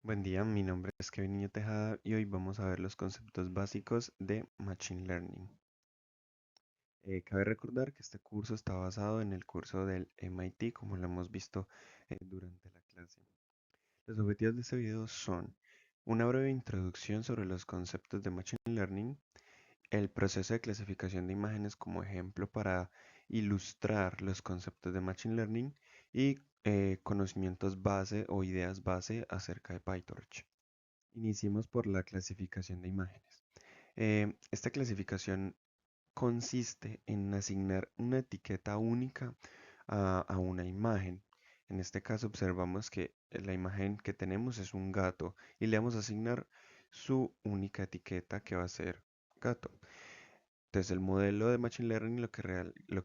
Buen día, mi nombre es Kevin Niño Tejada y hoy vamos a ver los conceptos básicos de Machine Learning. Cabe recordar que este curso está basado en el curso del MIT, como lo hemos visto durante la clase. Los objetivos de este video son una breve introducción sobre los conceptos de Machine Learning, el proceso de clasificación de imágenes como ejemplo para ilustrar los conceptos de Machine Learning y conocimientos base o ideas base acerca de PyTorch. Iniciemos por la clasificación de imágenes. Esta clasificación consiste en asignar una etiqueta única a una imagen. En este caso observamos que la imagen que tenemos es un gato y le vamos a asignar su única etiqueta que va a ser gato. Entonces el modelo de Machine Learning lo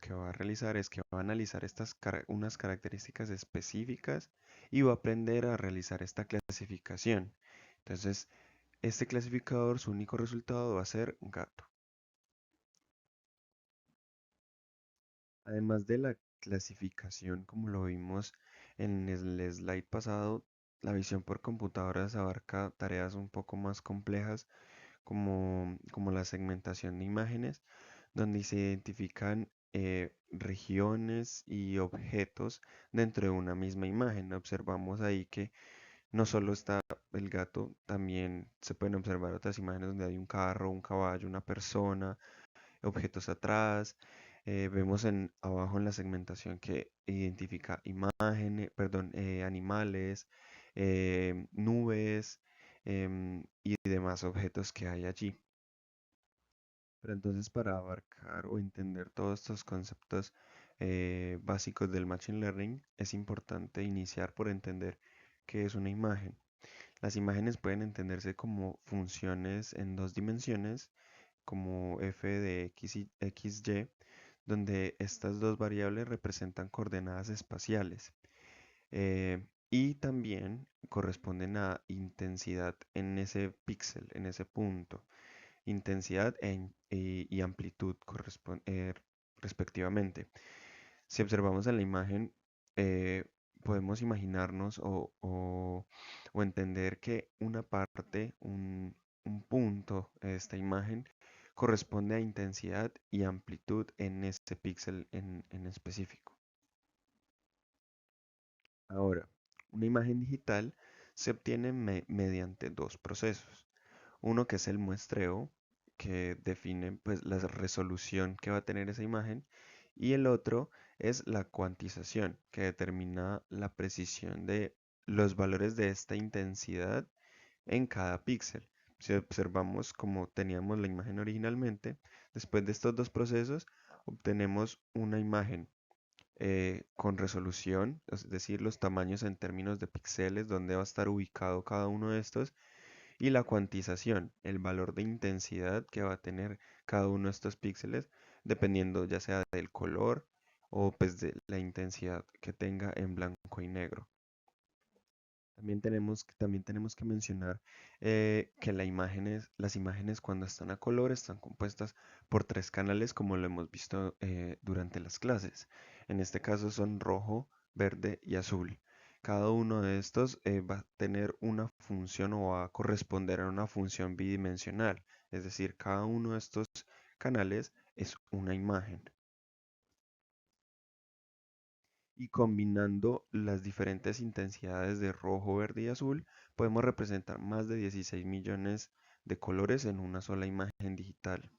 que va a realizar es que va a analizar unas características específicas y va a aprender a realizar esta clasificación. Entonces, este clasificador, su único resultado va a ser gato. Además de la clasificación, como lo vimos en el slide pasado, la visión por computadoras abarca tareas un poco más complejas como la segmentación de imágenes, donde se identifican regiones y objetos dentro de una misma imagen. Observamos ahí que no solo está el gato, también se pueden observar otras imágenes donde hay un carro, un caballo, una persona, objetos atrás. Vemos abajo en la segmentación que identifica imágenes, perdón, animales, nubes y demás objetos que hay allí. Pero entonces para abarcar o entender todos estos conceptos básicos del Machine Learning, es importante iniciar por entender qué es una imagen. Las imágenes pueden entenderse como funciones en dos dimensiones, como f de x y xy, donde estas dos variables representan coordenadas espaciales y también corresponden a intensidad en ese píxel, en ese punto, intensidad y amplitud respectivamente. Si observamos en la imagen, eh, podemos imaginarnos o entender que una parte, un punto de esta imagen corresponde a intensidad y amplitud en ese píxel en específico. Ahora, una imagen digital se obtiene mediante dos procesos. Uno que es el muestreo, que define pues la resolución que va a tener esa imagen, y el otro es la cuantización, que determina la precisión de los valores de esta intensidad en cada píxel. Si observamos como teníamos la imagen originalmente, después de estos dos procesos obtenemos una imagen con resolución, es decir, los tamaños en términos de píxeles, donde va a estar ubicado cada uno de estos, y la cuantización, el valor de intensidad que va a tener cada uno de estos píxeles, dependiendo ya sea del color o pues de la intensidad que tenga en blanco y negro. También tenemos que mencionar que las imágenes cuando están a color están compuestas por tres canales como lo hemos visto durante las clases. En este caso son rojo, verde y azul. Cada uno de estos va a tener una función o va a corresponder a una función bidimensional. Es decir, cada uno de estos canales es una imagen. Y combinando las diferentes intensidades de rojo, verde y azul, podemos representar más de 16 millones de colores en una sola imagen digital.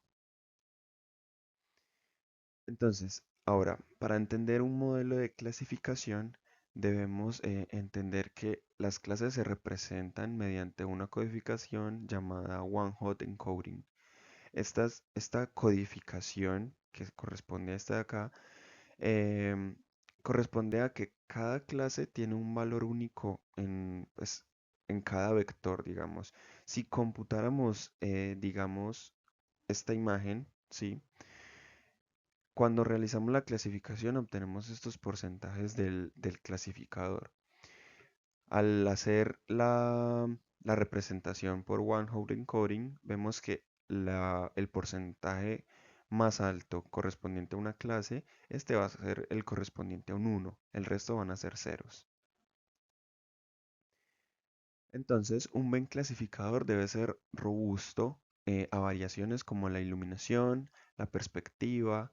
Entonces, ahora, para entender un modelo de clasificación, debemos entender que las clases se representan mediante una codificación llamada one-hot encoding. Esta codificación, que corresponde a esta de acá, em, corresponde a que cada clase tiene un valor único pues, en cada vector, digamos. Si computáramos, digamos, esta imagen, ¿sí? Cuando realizamos la clasificación obtenemos estos porcentajes del clasificador. Al hacer la representación por one-hot encoding, vemos que el porcentaje más alto correspondiente a una clase, este va a ser el correspondiente a un 1, el resto van a ser ceros. Entonces, un buen clasificador debe ser robusto a variaciones como la iluminación, la perspectiva,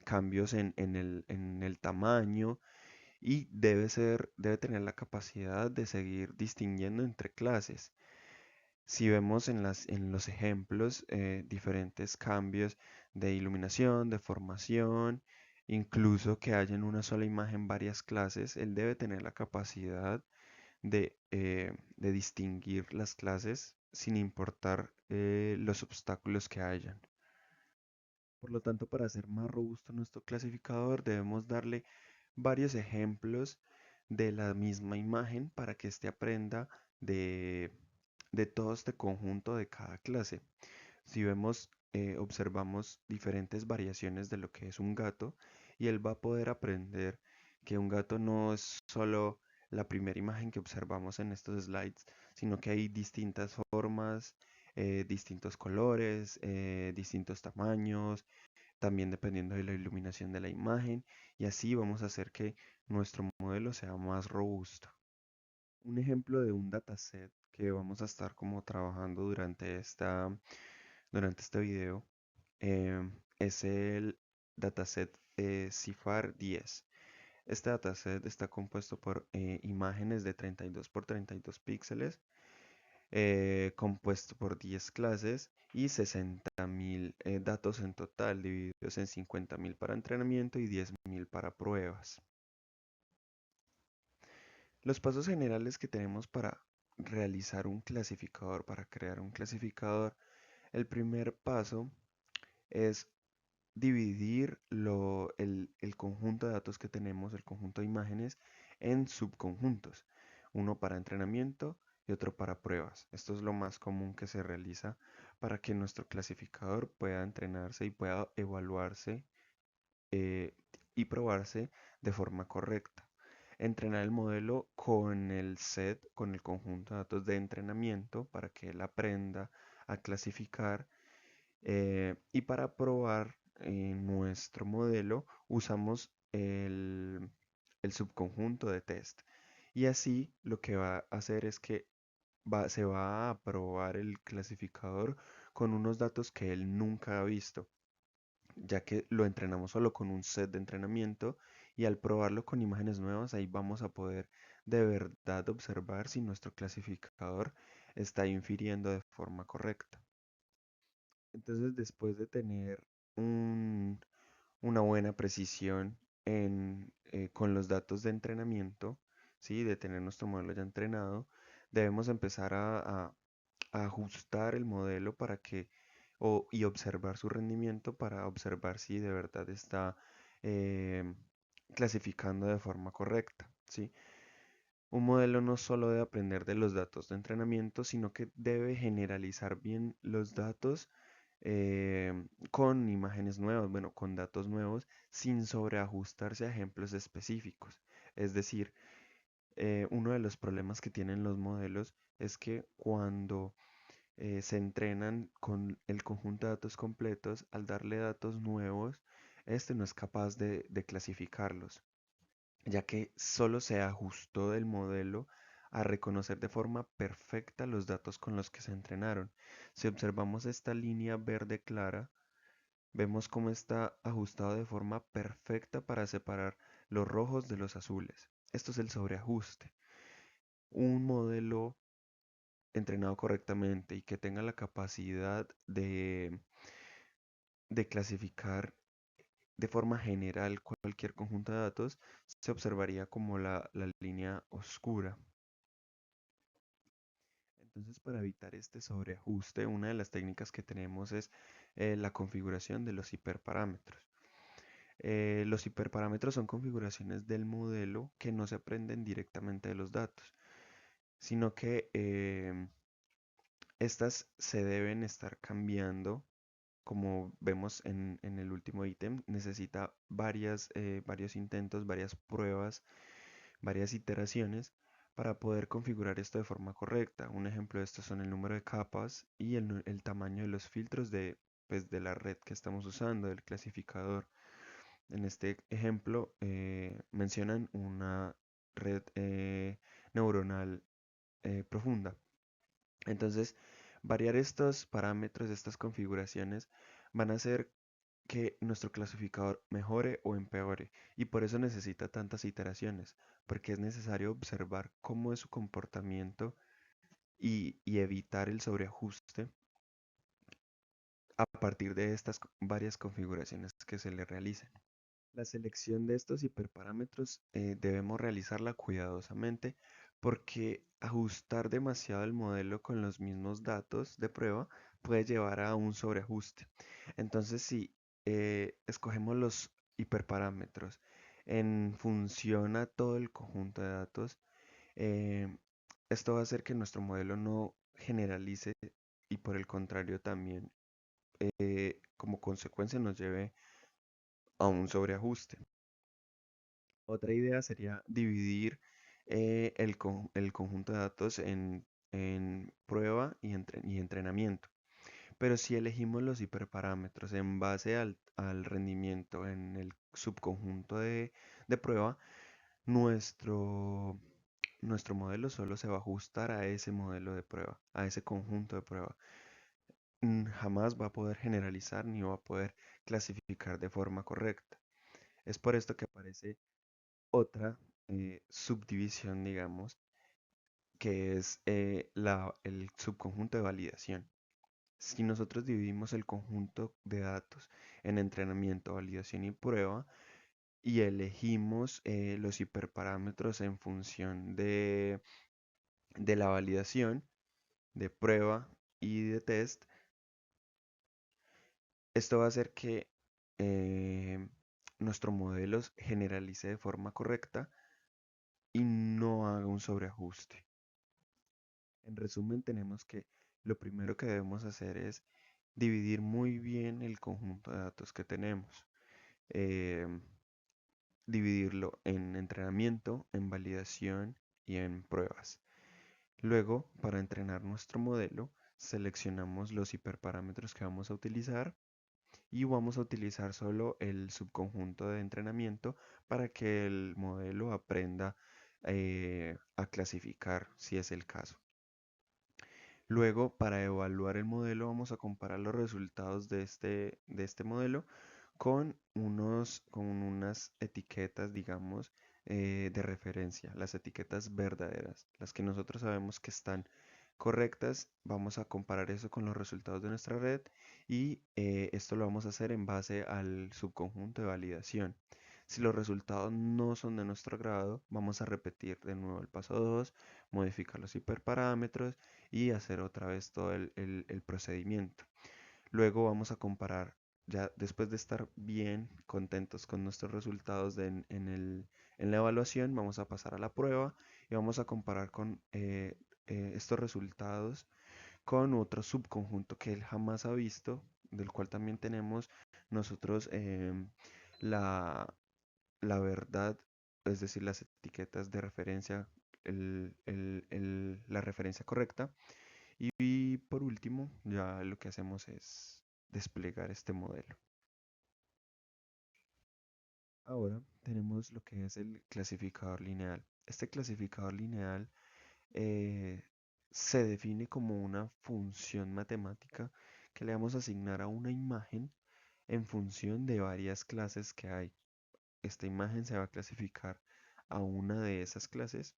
cambios en el tamaño y debe tener la capacidad de seguir distinguiendo entre clases. Si vemos en los ejemplos diferentes cambios de iluminación, de formación, incluso que haya en una sola imagen varias clases, él debe tener la capacidad de distinguir las clases sin importar los obstáculos que hayan. Por lo tanto, para hacer más robusto nuestro clasificador, debemos darle varios ejemplos de la misma imagen para que éste aprenda de, de todo este conjunto de cada clase. Si vemos, observamos diferentes variaciones de lo que es un gato y él va a poder aprender que un gato no es solo la primera imagen que observamos en estos slides, sino que hay distintas formas, distintos colores, distintos tamaños, también dependiendo de la iluminación de la imagen, y así vamos a hacer que nuestro modelo sea más robusto. Un ejemplo de un dataset que vamos a estar como trabajando durante este video es el dataset CIFAR 10. Este dataset está compuesto por imágenes de 32 por 32 píxeles, compuesto por 10 clases y 60.000 datos en total, divididos en 50.000 para entrenamiento y 10.000 para pruebas. Los pasos generales que tenemos para realizar un clasificador, para crear un clasificador, el primer paso es dividir el conjunto de datos que tenemos, el conjunto de imágenes, en subconjuntos, uno para entrenamiento y otro para pruebas. Esto es lo más común que se realiza para que nuestro clasificador pueda entrenarse y pueda evaluarse eh, y probarse de forma correcta. Entrenar el modelo con el set, con el conjunto de datos de entrenamiento para que él aprenda a clasificar y para probar nuestro modelo usamos el subconjunto de test. Y así lo que va a hacer es que se va a probar el clasificador con unos datos que él nunca ha visto, ya que lo entrenamos solo con un set de entrenamiento y al probarlo con imágenes nuevas, ahí vamos a poder de verdad observar si nuestro clasificador está infiriendo de forma correcta. Entonces, después de tener un- una buena precisión con los datos de entrenamiento, ¿sí? De tener nuestro modelo ya entrenado, debemos empezar a ajustar el modelo y observar su rendimiento para observar si de verdad está eh, clasificando de forma correcta, ¿sí? Un modelo no solo debe aprender de los datos de entrenamiento, sino que debe generalizar bien los datos con imágenes nuevas, bueno, con datos nuevos, sin sobreajustarse a ejemplos específicos. Es decir, uno de los problemas que tienen los modelos es que cuando se entrenan con el conjunto de datos completos, al darle datos nuevos, este no es capaz de clasificarlos, ya que solo se ajustó del modelo a reconocer de forma perfecta los datos con los que se entrenaron. Si observamos esta línea verde clara, vemos cómo está ajustado de forma perfecta para separar los rojos de los azules. Esto es el sobreajuste. Un modelo entrenado correctamente y que tenga la capacidad de clasificar de forma general cualquier conjunto de datos se observaría como la línea oscura. Entonces, para evitar este sobreajuste, una de las técnicas que tenemos es la configuración de los hiperparámetros. Los hiperparámetros son configuraciones del modelo que no se aprenden directamente de los datos, sino que estas se deben estar cambiando. Como vemos en el último ítem, necesita varios intentos, varias pruebas, varias iteraciones para poder configurar esto de forma correcta. Un ejemplo de esto son el número de capas y el tamaño de los filtros pues, de la red que estamos usando, del clasificador. En este ejemplo mencionan una red neuronal profunda. Entonces, variar estos parámetros, estas configuraciones, van a hacer que nuestro clasificador mejore o empeore, y por eso necesita tantas iteraciones, porque es necesario observar cómo es su comportamiento y evitar el sobreajuste a partir de estas varias configuraciones que se le realicen. La selección de estos hiperparámetros debemos realizarla cuidadosamente, porque ajustar demasiado el modelo con los mismos datos de prueba puede llevar a un sobreajuste. Entonces, si escogemos los hiperparámetros en función a todo el conjunto de datos, eh, esto va a hacer que nuestro modelo no generalice y por el contrario también como consecuencia nos lleve a un sobreajuste. Otra idea sería dividir el conjunto de datos en prueba y entrenamiento. Pero si elegimos los hiperparámetros en base al rendimiento en el subconjunto de prueba, nuestro, nuestro modelo solo se va a ajustar a ese modelo de prueba, a ese conjunto de prueba. Jamás va a poder generalizar ni va a poder clasificar de forma correcta. Es por esto que aparece otra subdivisión, digamos, que es el subconjunto de validación. Si nosotros dividimos el conjunto de datos en entrenamiento, validación y prueba, y elegimos los hiperparámetros en función de la validación, de prueba y de test, esto va a hacer que eh, nuestro modelo generalice de forma correcta y no haga un sobreajuste. En resumen, tenemos que lo primero que debemos hacer es dividir muy bien el conjunto de datos que tenemos. em, Dividirlo en entrenamiento, en validación y en pruebas. Luego, para entrenar nuestro modelo, seleccionamos los hiperparámetros que vamos a utilizar y vamos a utilizar solo el subconjunto de entrenamiento para que el modelo aprenda a clasificar si es el caso. Luego, para evaluar el modelo, vamos a comparar los resultados de este modelo con unas etiquetas, digamos, de referencia, las etiquetas verdaderas, las que nosotros sabemos que están correctas. Vamos a comparar eso con los resultados de nuestra red y esto lo vamos a hacer en base al subconjunto de validación. Si los resultados no son de nuestro agrado, vamos a repetir de nuevo el paso 2, modificar los hiperparámetros y hacer otra vez todo el procedimiento. Luego vamos a comparar, ya después de estar bien contentos con nuestros resultados en la evaluación, vamos a pasar a la prueba y vamos a comparar con estos resultados con otro subconjunto que él jamás ha visto, del cual también tenemos nosotros la, la verdad, es decir, las etiquetas de referencia, la referencia correcta. Y por último, ya lo que hacemos es desplegar este modelo. Ahora tenemos lo que es el clasificador lineal. Este clasificador lineal eh, se define como una función matemática que le vamos a asignar a una imagen en función de varias clases que hay. Esta imagen se va a clasificar a una de esas clases,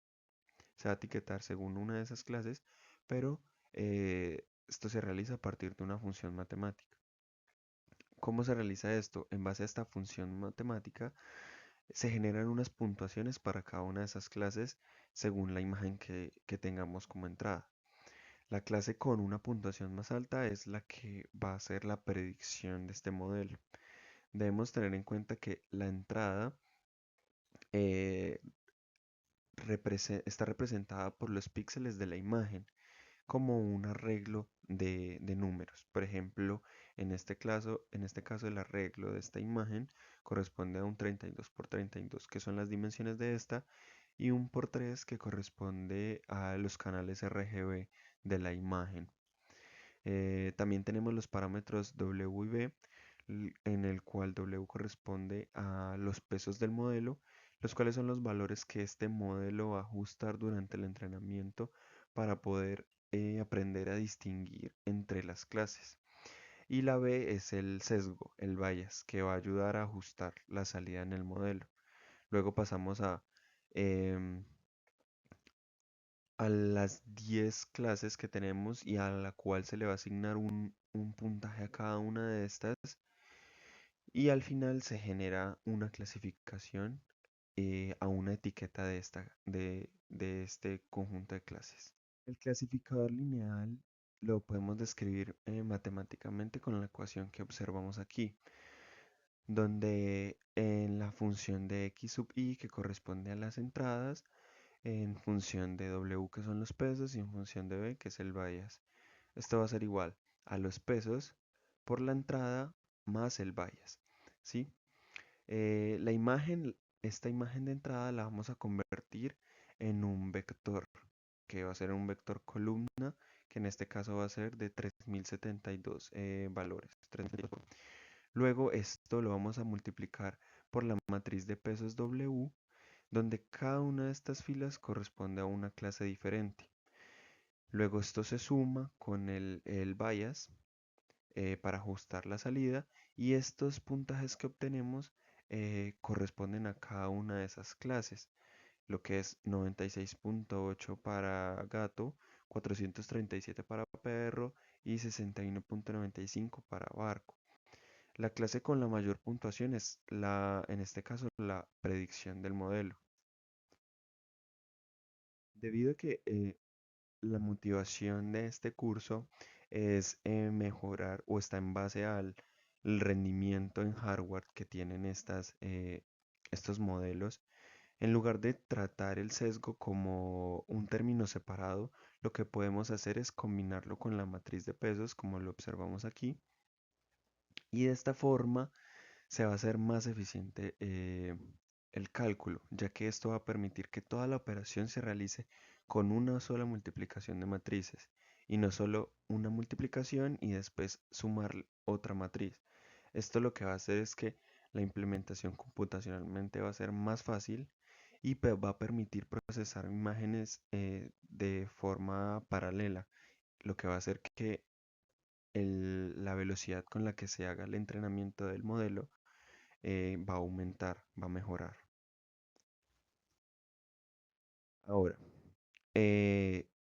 se va a etiquetar según una de esas clases, pero esto se realiza a partir de una función matemática. ¿Cómo se realiza esto? En base a esta función matemática se generan unas puntuaciones para cada una de esas clases según la imagen que tengamos como entrada. La clase con una puntuación más alta es la que va a ser la predicción de este modelo. Debemos tener en cuenta que la entrada eh, está representada por los píxeles de la imagen como un arreglo de números. Por ejemplo, en este caso el arreglo de esta imagen corresponde a un 32 por 32, que son las dimensiones de esta, y un por 3 que corresponde a los canales RGB de la imagen. También tenemos los parámetros W y B, en el cual W corresponde a los pesos del modelo, los cuales son los valores que este modelo va a ajustar durante el entrenamiento para poder aprender a distinguir entre las clases. Y la B es el sesgo, el bias, que va a ayudar a ajustar la salida en el modelo. Luego pasamos em, a las 10 clases que tenemos y a la cual se le va a asignar un puntaje a cada una de estas. Y al final se genera una clasificación a una etiqueta de este conjunto de clases. El clasificador lineal lo podemos describir matemáticamente con la ecuación que observamos aquí, donde en la función de x sub i que corresponde a las entradas, en función de w que son los pesos y en función de b que es el bias. Esto va a ser igual a los pesos por la entrada más el bias, ¿sí? La imagen, esta imagen de entrada la vamos a convertir en un vector, que va a ser un vector columna, que en este caso va a ser de 3072 valores. Luego esto lo vamos a multiplicar por la matriz de pesos W, donde cada una de estas filas corresponde a una clase diferente. Luego esto se suma con el bias para ajustar la salida y estos puntajes que obtenemos corresponden a cada una de esas clases, lo que es 96.8 para gato, 437 para perro y 61.95 para barco. La clase con la mayor puntuación es en este caso, la predicción del modelo. Debido a que la motivación de este curso es mejorar o está en base al el rendimiento en hardware que tienen estos modelos. En lugar de tratar el sesgo como un término separado, lo que podemos hacer es combinarlo con la matriz de pesos, como lo observamos aquí, y de esta forma se va a hacer más eficiente el cálculo, ya que esto va a permitir que toda la operación se realice con una sola multiplicación de matrices y no solo una multiplicación y después sumar otra matriz. Esto lo que va a hacer es que la implementación computacionalmente va a ser más fácil y va a permitir procesar imágenes de forma paralela, lo que va a hacer que la velocidad con la que se haga el entrenamiento del modelo va a aumentar, va a mejorar. Ahora,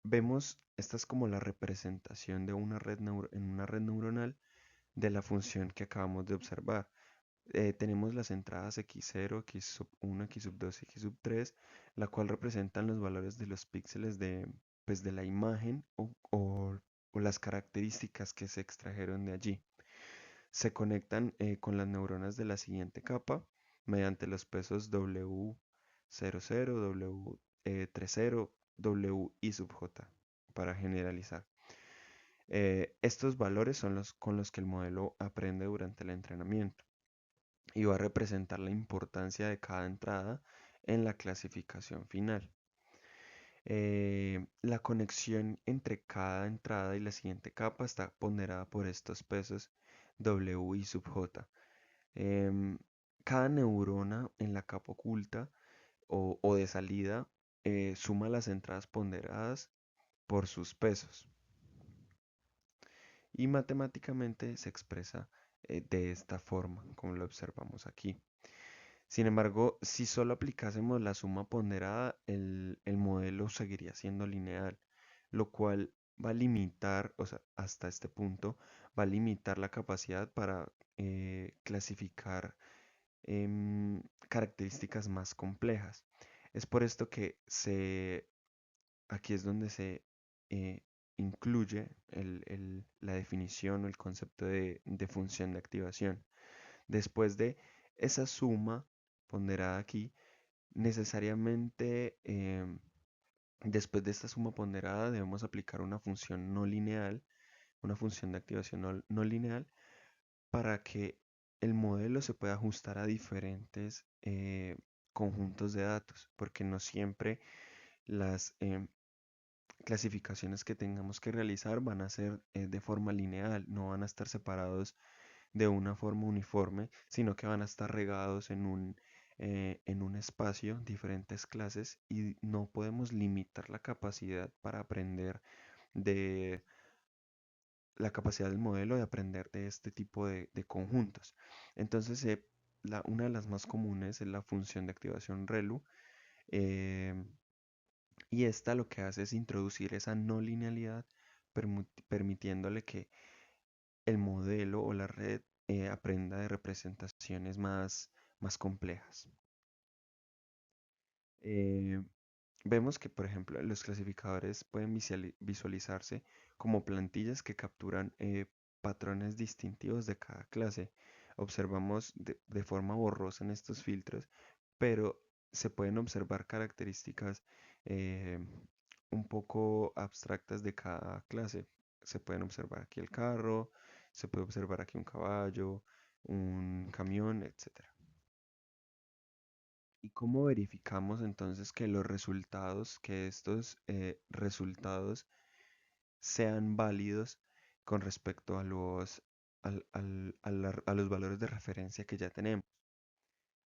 vemos, esta es como la representación de una en una red neuronal de la función que acabamos de observar. Tenemos las entradas x0, x sub 1, x sub 2, x sub 3, la cual representan los valores de los píxeles pues, de la imagen o las características que se extrajeron de allí. Se conectan con las neuronas de la siguiente capa mediante los pesos W00, W30, W y sub J para generalizar. Estos valores son los con los que el modelo aprende durante el entrenamiento y va a representar la importancia de cada entrada en la clasificación final. La conexión entre cada entrada y la siguiente capa está ponderada por estos pesos W y sub J. Em, Cada neurona en la capa oculta o de salida suma las entradas ponderadas por sus pesos y matemáticamente se expresa de esta forma, como lo observamos aquí. Sin embargo, si solo aplicásemos la suma ponderada, el modelo seguiría siendo lineal, lo cual va a limitar, o sea, hasta este punto, va a limitar la capacidad para clasificar características más complejas. Es por esto que aquí es donde se eh, incluye la definición o el concepto de función de activación. Después de esa suma ponderada aquí, necesariamente después de esta suma ponderada debemos aplicar una función no lineal, una función de activación no lineal, para que el modelo se pueda ajustar a diferentes conjuntos de datos, porque no siempre las clasificaciones que tengamos que realizar van a ser de forma lineal, no van a estar separados de una forma uniforme, sino que van a estar regados en un espacio diferentes clases y no podemos limitar la capacidad para aprender de la capacidad del modelo de aprender de este tipo de conjuntos. Entonces, una de las más comunes es la función de activación ReLU, eh, y esta lo que hace es introducir esa no linealidad, permitiéndole que el modelo o la red aprenda de representaciones más complejas. Eh, Vemos que, por ejemplo, los clasificadores pueden visualizarse como plantillas que capturan patrones distintivos de cada clase. Observamos de forma borrosa en estos filtros, pero se pueden observar características eh, un poco abstractas de cada clase. Se pueden observar aquí el carro, se puede observar aquí un caballo, un camión, etc. ¿Y cómo verificamos entonces que los resultados, que estos resultados sean válidos con respecto a a los valores de referencia que ya tenemos?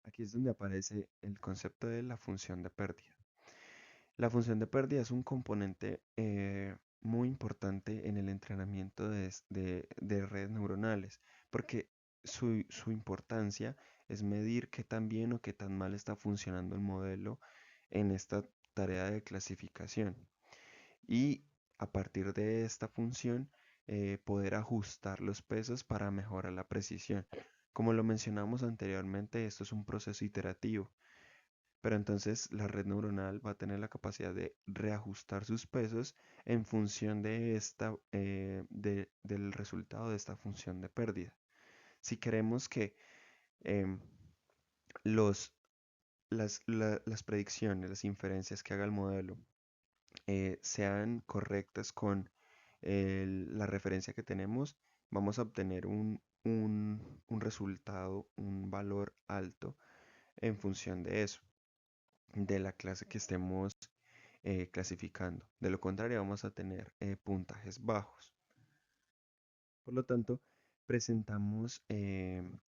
Aquí es donde aparece el concepto de la función de pérdida. La función de pérdida es un componente muy importante en el entrenamiento de redes neuronales, porque su importancia es medir qué tan bien o qué tan mal está funcionando el modelo en esta tarea de clasificación. Y a partir de esta función, poder ajustar los pesos para mejorar la precisión. Como lo mencionamos anteriormente, esto es un proceso iterativo. Pero entonces la red neuronal va a tener la capacidad de reajustar sus pesos en función de del resultado de esta función de pérdida. Si queremos que em, los, las predicciones, las inferencias que haga el modelo sean correctas con la referencia que tenemos, vamos a obtener un resultado, un valor alto en función de eso, de la clase que estemos clasificando. De lo contrario, vamos a tener puntajes bajos. Por lo tanto, presentamos,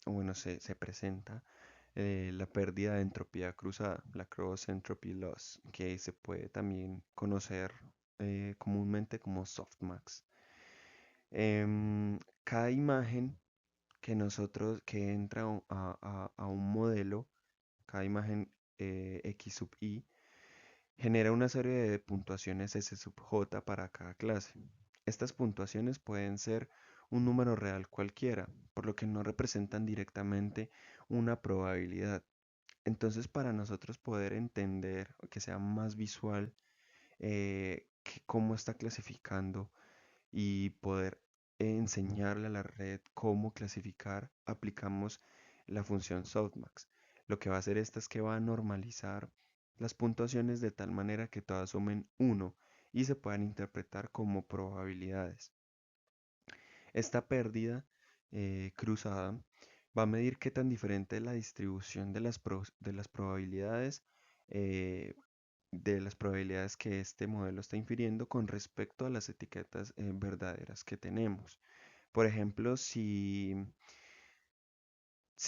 o bueno, se presenta la pérdida de entropía cruzada, la cross entropy loss, que se puede también conocer comúnmente como softmax. Cada imagen que entra a un modelo, cada imagen X sub i, genera una serie de puntuaciones S sub j para cada clase. Estas puntuaciones pueden ser un número real cualquiera, por lo que no representan directamente una probabilidad. Entonces, para nosotros poder entender, o que sea más visual, cómo está clasificando y poder enseñarle a la red cómo clasificar, aplicamos la función softmax. Lo que va a hacer esta es que va a normalizar las puntuaciones de tal manera que todas sumen 1 y se puedan interpretar como probabilidades. Esta pérdida cruzada va a medir qué tan diferente es la distribución de de las probabilidades, eh, que este modelo está infiriendo con respecto a las etiquetas verdaderas que tenemos. Por ejemplo, si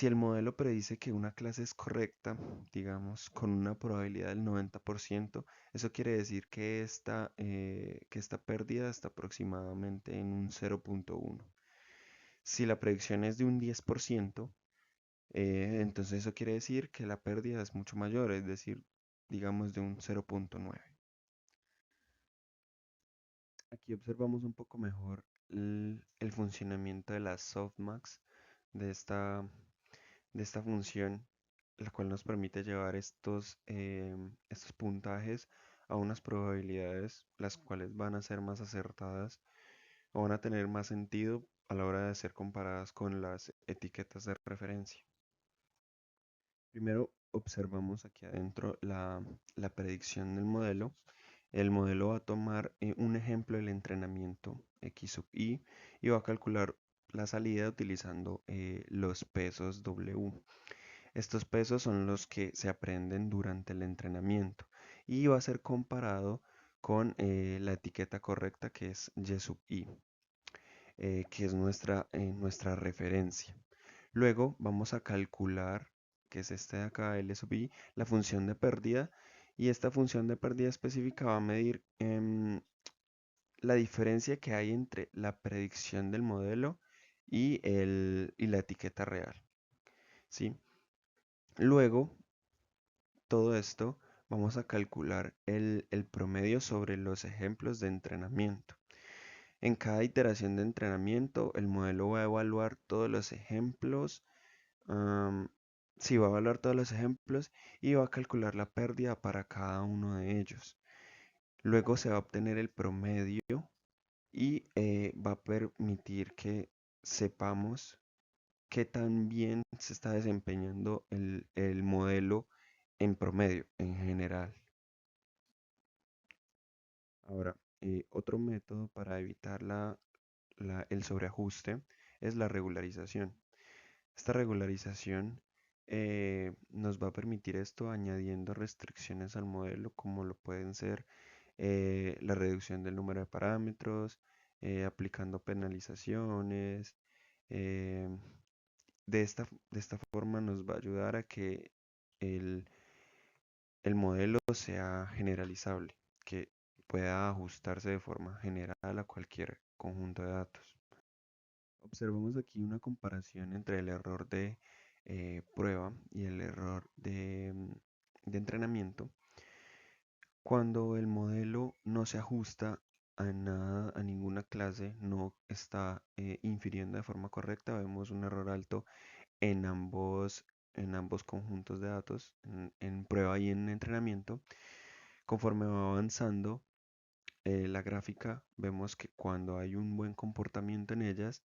el modelo predice que una clase es correcta, digamos, con una probabilidad del 90%, eso quiere decir que esta pérdida está aproximadamente en un 0.1. Si la predicción es de un 10%, entonces eso quiere decir que la pérdida es mucho mayor, es decir, digamos de un 0.9. Aquí observamos un poco mejor el funcionamiento de la softmax, de de esta función, la cual nos permite llevar estos puntajes a unas probabilidades las cuales van a ser más acertadas o van a tener más sentido a la hora de ser comparadas con las etiquetas de referencia. Primero observamos aquí adentro la predicción del modelo. El modelo va a tomar un ejemplo del entrenamiento X sub i y va a calcular la salida utilizando los pesos W. Estos pesos son los que se aprenden durante el entrenamiento y va a ser comparado con la etiqueta correcta que es Y sub i, que es nuestra referencia. Luego vamos a calcular que es este de acá, L sub I, la función de pérdida, y esta función de pérdida específica va a medir la diferencia que hay entre la predicción del modelo y la etiqueta real, ¿sí? Luego, todo esto, vamos a calcular el promedio sobre los ejemplos de entrenamiento. En cada iteración de entrenamiento, el modelo va a evaluar todos los ejemplos. am, sí, va a evaluar todos los ejemplos y va a calcular la pérdida para cada uno de ellos. Luego se va a obtener el promedio y va a permitir que sepamos qué tan bien se está desempeñando el modelo en promedio, en general. Ahora, otro método para evitar el sobreajuste es la regularización. Esta regularización nos va a permitir esto añadiendo restricciones al modelo, como lo pueden ser la reducción del número de parámetros, aplicando penalizaciones. eh, de esta forma nos va a ayudar a que el, el modelo sea generalizable, que pueda ajustarse de forma general a cualquier conjunto de datos. Observamos aquí una comparación entre el error de prueba y el error de entrenamiento. Cuando el modelo no se ajusta a nada, a ninguna clase, no está infiriendo de forma correcta, vemos un error alto en ambos conjuntos de datos, en prueba y en entrenamiento. Conforme va avanzando la gráfica, vemos que cuando hay un buen comportamiento en ellas,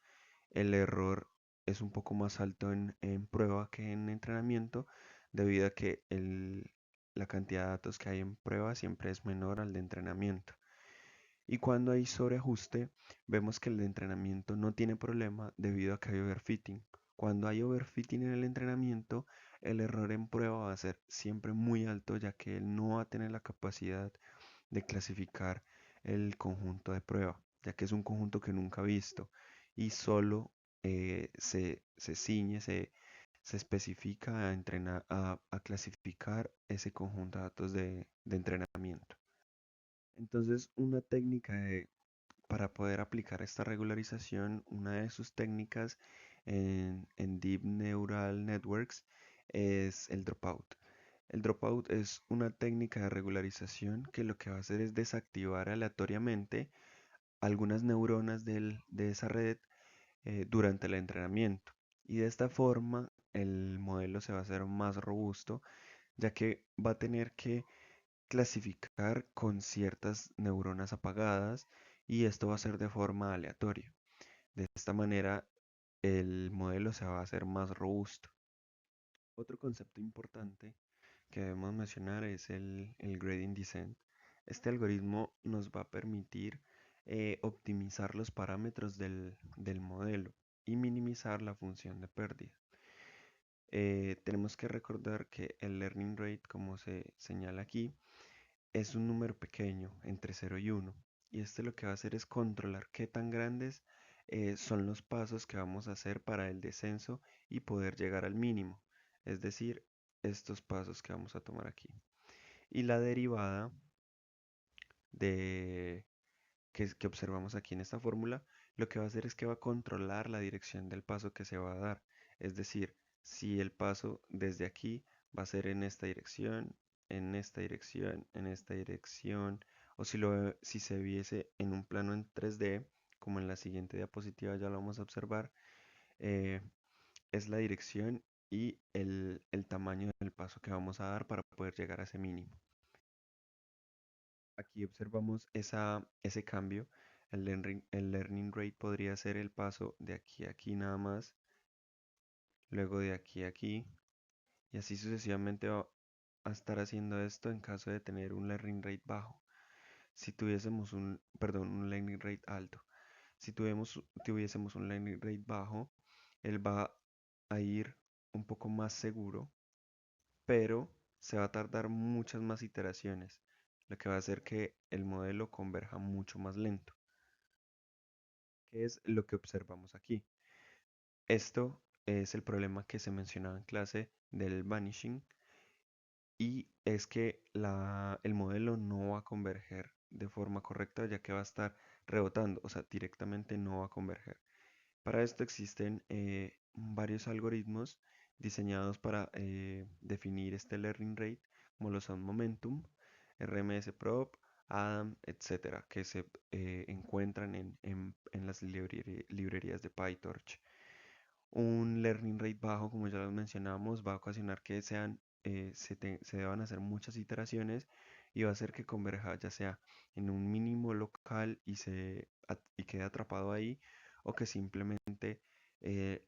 el error es un poco más alto en prueba que en entrenamiento, debido a que la cantidad de datos que hay en prueba siempre es menor al de entrenamiento. Y cuando hay sobreajuste, vemos que el de entrenamiento no tiene problema debido a que hay overfitting. Cuando hay overfitting en el entrenamiento, el error en prueba va a ser siempre muy alto, ya que él no va a tener la capacidad de clasificar el conjunto de prueba, ya que es un conjunto que nunca ha visto y solo se ciñe, se especifica a clasificar ese conjunto de datos de entrenamiento. Entonces, una técnica para poder aplicar esta regularización, una de sus técnicas en Deep Neural Networks es el dropout. El dropout es una técnica de regularización que lo que va a hacer es desactivar aleatoriamente algunas neuronas de esa red durante el entrenamiento. Y de esta forma el modelo se va a hacer más robusto, ya que va a tener que clasificar con ciertas neuronas apagadas y esto va a ser de forma aleatoria. De esta manera el modelo se va a hacer más robusto. Otro concepto importante que debemos mencionar es el gradient descent. Este algoritmo nos va a permitir optimizar los parámetros del modelo y minimizar la función de pérdida. Tenemos que recordar que el learning rate, como se señala aquí, es un número pequeño, entre 0 y 1. Y este lo que va a hacer es controlar qué tan grandes son los pasos que vamos a hacer para el descenso y poder llegar al mínimo. Es decir, estos pasos que vamos a tomar aquí. Y la derivada de, que observamos aquí en esta fórmula, lo que va a hacer es que va a controlar la dirección del paso que se va a dar. Es decir, si el paso desde aquí va a ser en esta dirección, en esta dirección, en esta dirección, o si se viese en un plano en 3D, como en la siguiente diapositiva ya lo vamos a observar, eh, es la dirección y el tamaño del paso que vamos a dar para poder llegar a ese mínimo. Aquí observamos ese cambio. El learning rate podría ser el paso de aquí a aquí nada más, luego de aquí a aquí, y así sucesivamente va a estar haciendo esto en caso de tener un learning rate bajo. Si tuviésemos un learning rate alto. Si tuviésemos un learning rate bajo, él va a ir un poco más seguro, pero se va a tardar muchas más iteraciones, lo que va a hacer que el modelo converja mucho más lento, que es lo que observamos aquí. Esto es el problema que se mencionaba en clase del vanishing, y es que el modelo no va a converger de forma correcta ya que va a estar rebotando, o sea, directamente no va a converger. Para esto existen varios algoritmos diseñados para definir este learning rate, como lo son Momentum, RMS-Prop, Adam, etcétera, que se encuentran en las librerías de PyTorch. Un learning rate bajo, como ya lo mencionamos, va a ocasionar que se deban hacer muchas iteraciones y va a hacer que converja ya sea en un mínimo local y quede atrapado ahí, o que simplemente eh,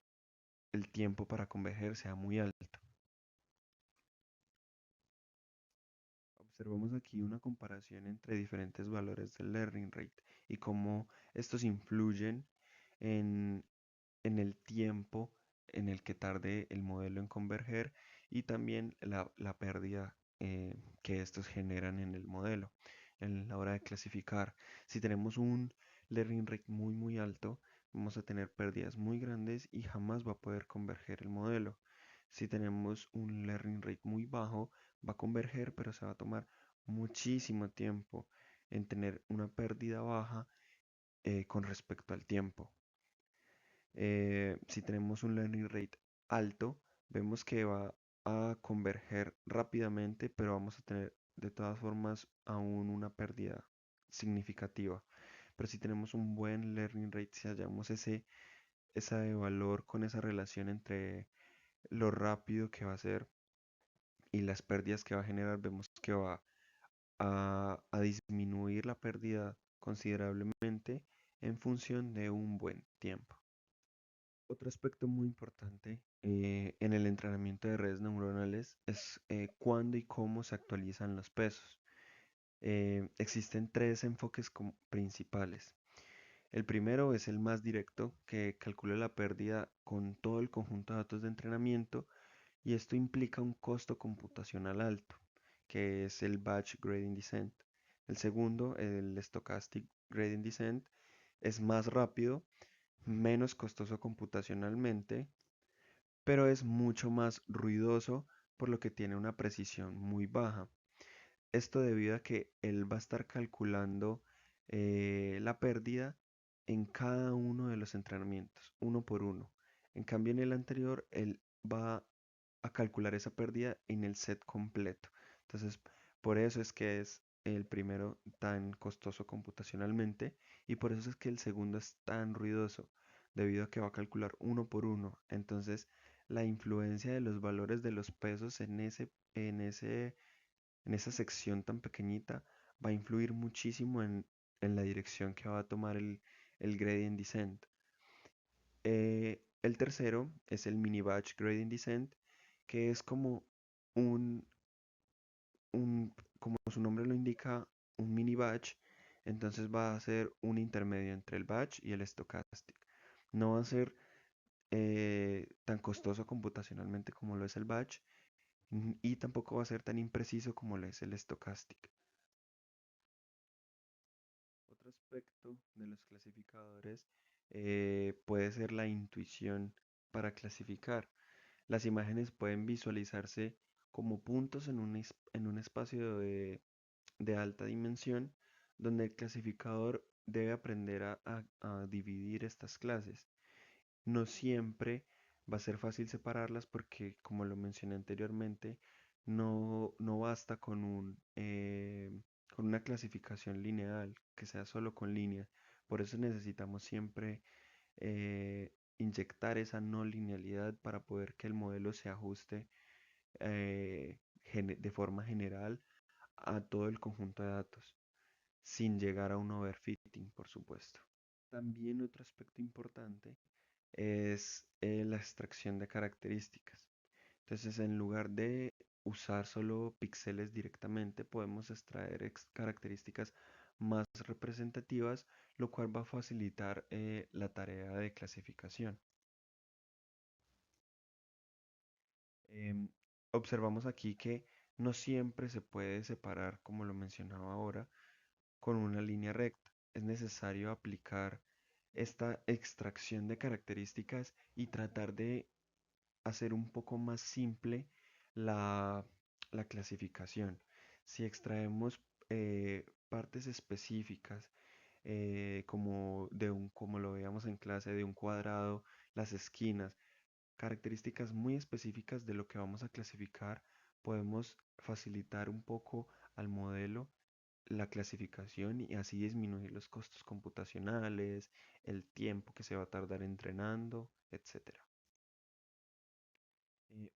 el tiempo para converger sea muy alto. Observamos aquí una comparación entre diferentes valores del learning rate y cómo estos influyen en, en el tiempo en el que tarde el modelo en converger, y también la pérdida que estos generan en el modelo en la hora de clasificar. Si tenemos un learning rate muy alto, vamos a tener pérdidas muy grandes y jamás va a poder converger el modelo. Si tenemos un learning rate muy bajo, va a converger, pero se va a tomar muchísimo tiempo en tener una pérdida baja con respecto al tiempo. Si tenemos un learning rate alto, vemos que va a converger rápidamente, pero vamos a tener de todas formas aún una pérdida significativa. Pero si tenemos un buen learning rate, si hallamos ese valor con esa relación entre lo rápido que va a ser y las pérdidas que va a generar, vemos que va a disminuir la pérdida considerablemente en función de un buen tiempo. Otro aspecto muy importante en el entrenamiento de redes neuronales es cuándo y cómo se actualizan los pesos. Existen tres enfoques principales. El primero es el más directo, que calcula la pérdida con todo el conjunto de datos de entrenamiento, y esto implica un costo computacional alto, que es el Batch Gradient Descent. El segundo, el Stochastic Gradient Descent, es más rápido, menos costoso computacionalmente, pero es mucho más ruidoso, por lo que tiene una precisión muy baja. Esto debido a que él va a estar calculando la pérdida en cada uno de los entrenamientos, uno por uno. En cambio, en el anterior, él va a calcular esa pérdida en el set completo. Entonces, por eso es que es el primero tan costoso computacionalmente, y por eso es que el segundo es tan ruidoso, debido a que va a calcular uno por uno. Entonces, la influencia de los valores de los pesos en esa sección tan pequeñita va a influir muchísimo en la dirección que va a tomar el gradient descent. El tercero es el mini batch gradient descent, que es como un, como su nombre lo indica, un mini batch. Entonces va a ser un intermedio entre el batch y el stochastic. No va a ser tan costoso computacionalmente como lo es el batch, y tampoco va a ser tan impreciso como lo es el stochastic. Otro aspecto de los clasificadores puede ser la intuición para clasificar. Las imágenes pueden visualizarse como puntos en un espacio de alta dimensión, donde el clasificador debe aprender a dividir estas clases. No siempre va a ser fácil separarlas porque, como lo mencioné anteriormente, no basta con una clasificación lineal, que sea solo con líneas. Por eso necesitamos siempre inyectar esa no linealidad para poder que el modelo se ajuste de forma general a todo el conjunto de datos, sin llegar a un overfitting, por supuesto. También otro aspecto importante es la extracción de características. Entonces, en lugar de usar solo píxeles directamente, podemos extraer características más representativas, lo cual va a facilitar la tarea de clasificación. Em, Observamos aquí que no siempre se puede separar, como lo mencionaba ahora, con una línea recta. Es necesario aplicar esta extracción de características y tratar de hacer un poco más simple la, la clasificación. Si extraemos partes específicas, como lo veíamos en clase, de un cuadrado, las esquinas, características muy específicas de lo que vamos a clasificar, podemos facilitar un poco al modelo la clasificación y así disminuir los costos computacionales, el tiempo que se va a tardar entrenando, etcétera.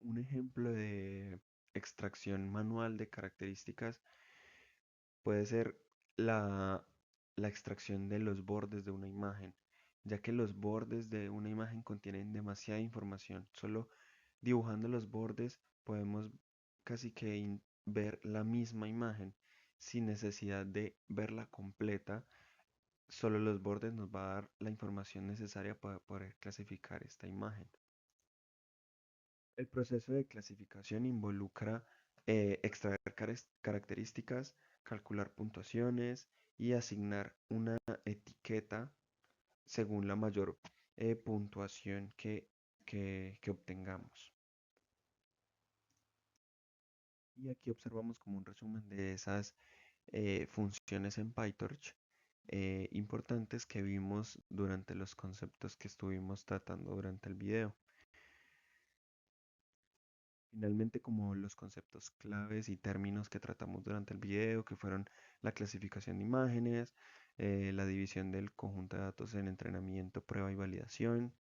Un ejemplo de extracción manual de características puede ser la, la extracción de los bordes de una imagen, ya que los bordes de una imagen contienen demasiada información. Solo dibujando los bordes podemos casi que ver la misma imagen sin necesidad de verla completa. Solo los bordes nos va a dar la información necesaria para poder clasificar esta imagen. El proceso de clasificación involucra extraer características, calcular puntuaciones y asignar una etiqueta según la mayor puntuación que obtengamos. Y aquí observamos como un resumen de esas funciones en PyTorch importantes que vimos durante los conceptos que estuvimos tratando durante el video. Finalmente, como los conceptos claves y términos que tratamos durante el video, que fueron la clasificación de imágenes, la división del conjunto de datos en entrenamiento, prueba y validación,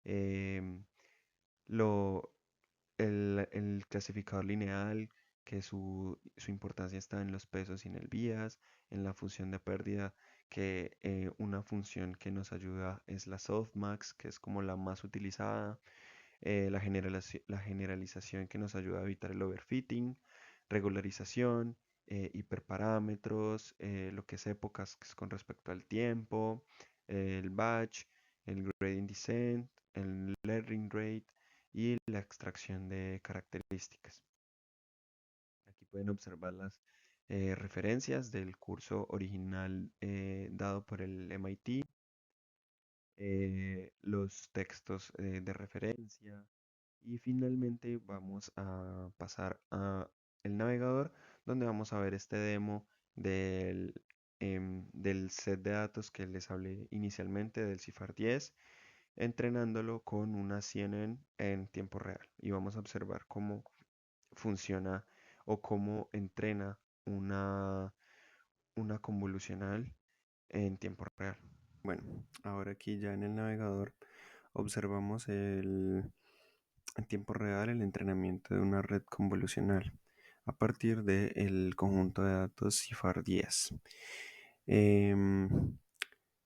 em, lo, el clasificador lineal, que su importancia está en los pesos y en el bias, en la función de pérdida, que una función que nos ayuda es la softmax, que es como la más utilizada, la generalización que nos ayuda a evitar el overfitting, regularización, hiperparámetros, lo que es épocas, que es con respecto al tiempo, el batch, el gradient descent, el learning rate y la extracción de características. Aquí pueden observar las referencias del curso original dado por el MIT, los textos de referencia y finalmente vamos a pasar a el navegador donde vamos a ver este demo del set de datos que les hablé inicialmente del CIFAR 10 entrenándolo con una CNN en tiempo real y vamos a observar cómo funciona o cómo entrena una convolucional en tiempo real. Bueno, ahora aquí ya en el navegador observamos en tiempo real el entrenamiento de una red convolucional a partir del conjunto de datos CIFAR 10. Em,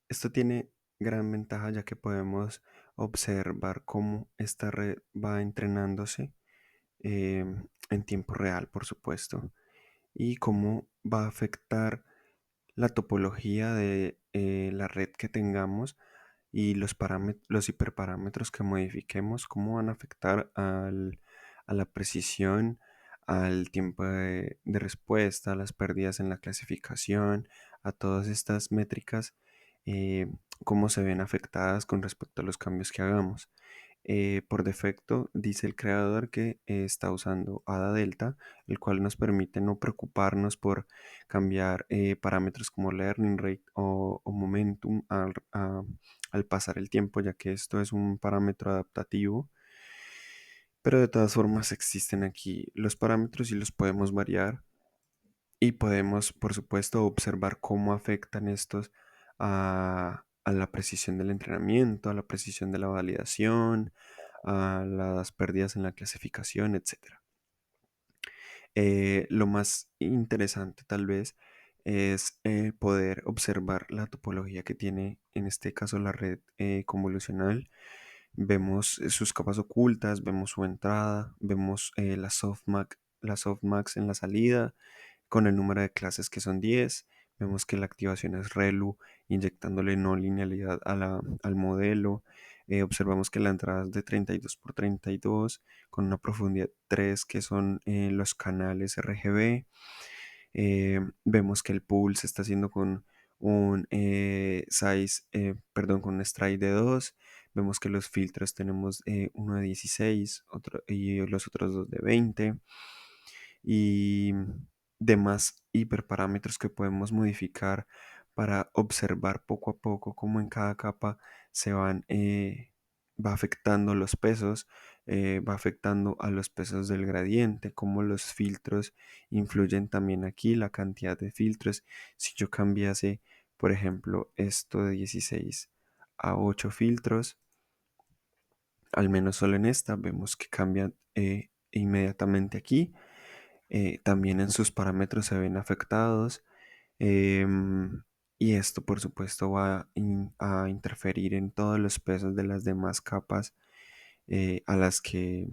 Esto tiene gran ventaja ya que podemos observar cómo esta red va entrenándose en tiempo real, por supuesto, y cómo va a afectar la topología de la red que tengamos y los hiperparámetros que modifiquemos, cómo van a afectar a la precisión, al tiempo de respuesta, a las pérdidas en la clasificación, a todas estas métricas, eh, cómo se ven afectadas con respecto a los cambios que hagamos. Por defecto, dice el creador que está usando ADA Delta, el cual nos permite no preocuparnos por cambiar parámetros como learning rate o momentum al pasar el tiempo, ya que esto es un parámetro adaptativo. Pero de todas formas existen aquí los parámetros y los podemos variar y podemos, por supuesto, observar cómo afectan estos a la precisión del entrenamiento, a la precisión de la validación, a las pérdidas en la clasificación, etcétera. Lo más interesante tal vez es poder observar la topología que tiene, en este caso, la red convolucional. Vemos sus capas ocultas, vemos su entrada, vemos la softmax en la salida con el número de clases que son 10. Vemos que la activación es ReLU, inyectándole no linealidad al modelo. Observamos que la entrada es de 32 por 32 con una profundidad 3 que son los canales RGB. Vemos que el pool se está haciendo con un size, perdón, con un stride de 2. Vemos que los filtros tenemos uno de 16 y los otros dos de 20 y demás hiperparámetros que podemos modificar para observar poco a poco cómo en cada capa se va afectando los pesos, va afectando a los pesos del gradiente, cómo los filtros influyen también aquí, la cantidad de filtros. Si yo cambiase, por ejemplo, esto de 16 a 8 filtros, al menos solo en esta, vemos que cambian inmediatamente aquí. También en sus parámetros se ven afectados. em, y esto, por supuesto, a interferir en todos los pesos de las demás capas a las que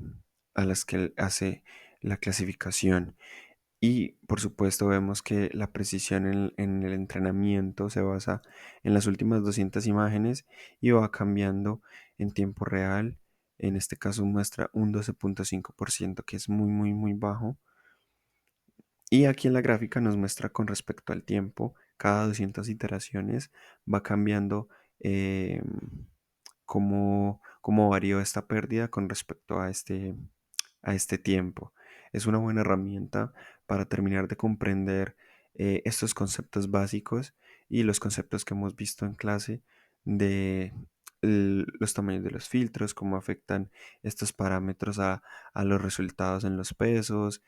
hace la clasificación. Y por supuesto vemos que la precisión en el entrenamiento se basa en las últimas 200 imágenes y va cambiando en tiempo real. En este caso muestra un 12,5%, que es muy, muy, muy bajo. Y aquí en la gráfica nos muestra con respecto al tiempo, cada 200 iteraciones va cambiando eh, cómo varió esta pérdida con respecto a este tiempo. Es una buena herramienta para terminar de comprender estos conceptos básicos y los conceptos que hemos visto en clase de los tamaños de los filtros, cómo afectan estos parámetros a los resultados en los pesos,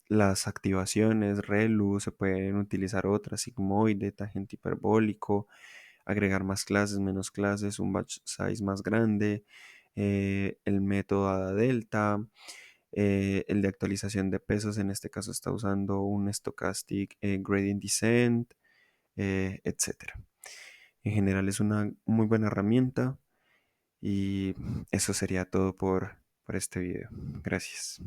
las activaciones, ReLU, se pueden utilizar otras, sigmoide, tangente hiperbólico, agregar más clases, menos clases, un batch size más grande, el método ADA Delta, el de actualización de pesos, en este caso está usando un Stochastic Gradient Descent, etc. En general es una muy buena herramienta y eso sería todo por este video. Gracias.